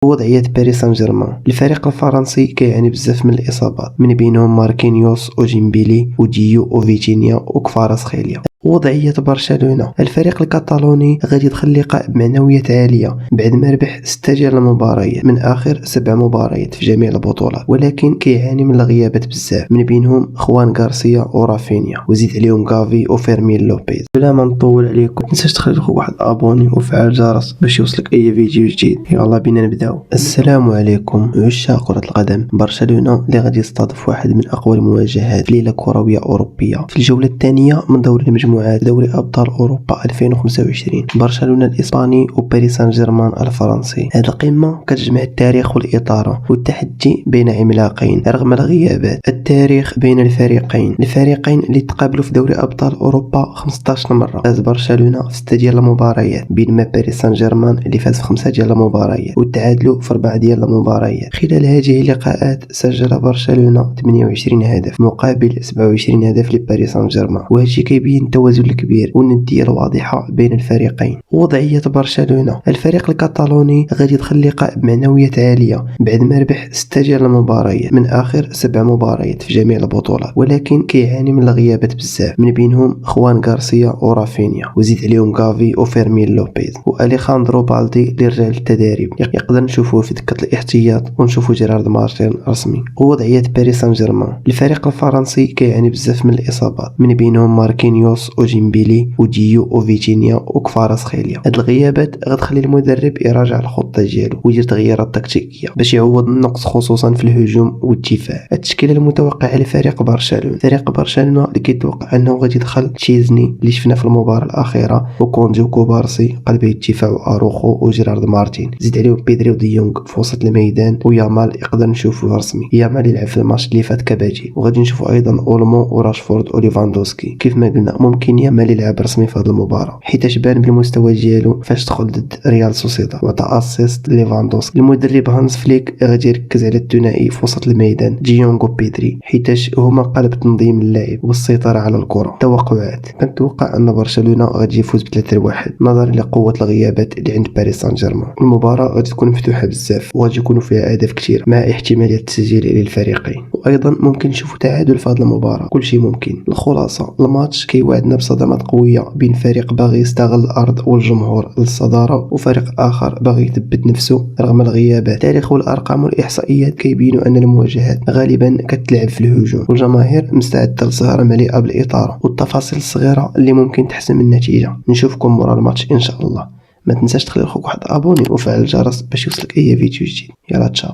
وضعية باريس سان جيرمان. الفريق الفرنسي كيعاني بزاف من الإصابات، من بينهم ماركينيوس وديمبيلي وديو وفيتينيا وكفاراتسخيليا. وضعية برشلونة. الفريق الكتالوني غادي يدخل لقاء بمعنويات عالية بعد ما ربح 6 ديال المباريات من آخر 7 مباريات في جميع البطولات، ولكن كيعاني من الغيابات بزاف، من بينهم خوان غارسيا ورافينيا وزيد عليهم غافي وفيرمين لوبيز. بلا ما نطول عليكم، متنساش تخلي لخوك واحد ابوني وفعل الجرس باش يوصلك اي فيديو جديد. يلا بينا نبداو. السلام عليكم عشاق كرة القدم. برشلونة اللي غادي يستضيف واحد من اقوى المواجهات في ليلة كروية اوروبية في الجولة الثانية من دوري المجموعات دوري ابطال اوروبا 2025. برشلونة الاسباني وباريس سان جيرمان الفرنسي. هذه القمة كتجمع التاريخ والاثارة والتحدي بين عملاقين رغم الغيابات. التاريخ بين الفريقين اللي تقابلوا في دوري ابطال اوروبا 15 مرة. فاز برشلونة في 6 ديال المباريات، بينما باريس سان جيرمان اللي فاز في 5 ديال المباريات وتعادلوا في 4 ديال المباريات. خلال هذه اللقاءات سجل برشلونة 28 هدف مقابل 27 هدف لباريس سان جيرمان، وهذا كيبين التوازن الكبير والندية الواضحة بين الفريقين. وضعية برشلونة. الفريق الكتالوني غادي يدخل لقاء بمعنويات عالية بعد ما ربح 6 ديال المباريات من آخر 7 مباريات في جميع البطولات، ولكن كيعاني من الغيابات بزاف، من بينهم خوان غارسيا ورافينيا وزيد عليهم غافي وفيرمين لوبيز واليخاندرو بالدي لرجال التدريب. يقدر نشوفوه في دكة الاحتياط ونشوفو جيرارد مارتين رسمي. وضعية باريس سان جيرمان. الفريق الفرنسي كيعاني بزاف من الإصابات، من بينهم ماركينيوس وديمبيلي وديو وفيتينيا وكفاراتسخيليا. هاد الغيابات غتخلي المدرب يراجع الخطة ديالو ويدير تغييرات تكتيكية باش يعوض النقص خصوصا في الهجوم والدفاع. التشكيلة المتوقعة لفريق برشلونة. فريق برشلونة اللي كيتوقع انه غادي يدخل تشيزني اللي شفنا في المباراة الأخيرة وكوندي وكوبارسي قلبي الدفاع واروخو وجيرارد مارتين، زيد عليهم بيدري وديونغ في وسط الميدان، ويامال يقدر نشوفوه رسمي. يامال يلعب في الماتش اللي فات كبديل، وغادي نشوفو ايضا اولمو وراشفورد وليفاندوسكي. كيف ما قلنا ممكن يامال يلعب رسمي في هذه المباراة حيت بان بالمستوى ديالو فاش دخل ضد ريال سوسيداد وعطى اسيست ليفاندوسكي. المدرب هانز فليك غادي يركز على الثنائي في وسط الميدان ديونغ وبيدري حيت هما قلب تنظيم اللعب والسيطرة على الكرة. توقعات. كنتوقع ان برشلونة غادي يفوز ب3-1 نظرا لقوة الغيابات اللي عند باريس سان جيرمان. المباراة غادي تكون مفتوحة بزاف وغادي يكونوا فيها اهداف كثير مع احتمالية التسجيل للفريقين، وايضا ممكن نشوفوا تعادل في هذه المباراة. كل شيء ممكن. الخلاصة الماتش كيوعدنا بصدمات قوية بين فريق باغي يستغل الارض والجمهور للصدارة وفريق اخر باغي يثبت نفسه رغم الغيابات. التاريخ والارقام والاحصائيات كيبينوا ان المواجهات غالبا كتلعب في الهجوم والجماهير مستعدة لسهرة مليئة بالاثارة والتفاصيل الصغيرة اللي ممكن تحسم من النتيجة. نشوفكم مورا الماتش ان شاء الله. ما تنساش تخلي لخوك واحد ابوني وفعل الجرس باش يوصلك اي فيديو جديد. يلا تشاو.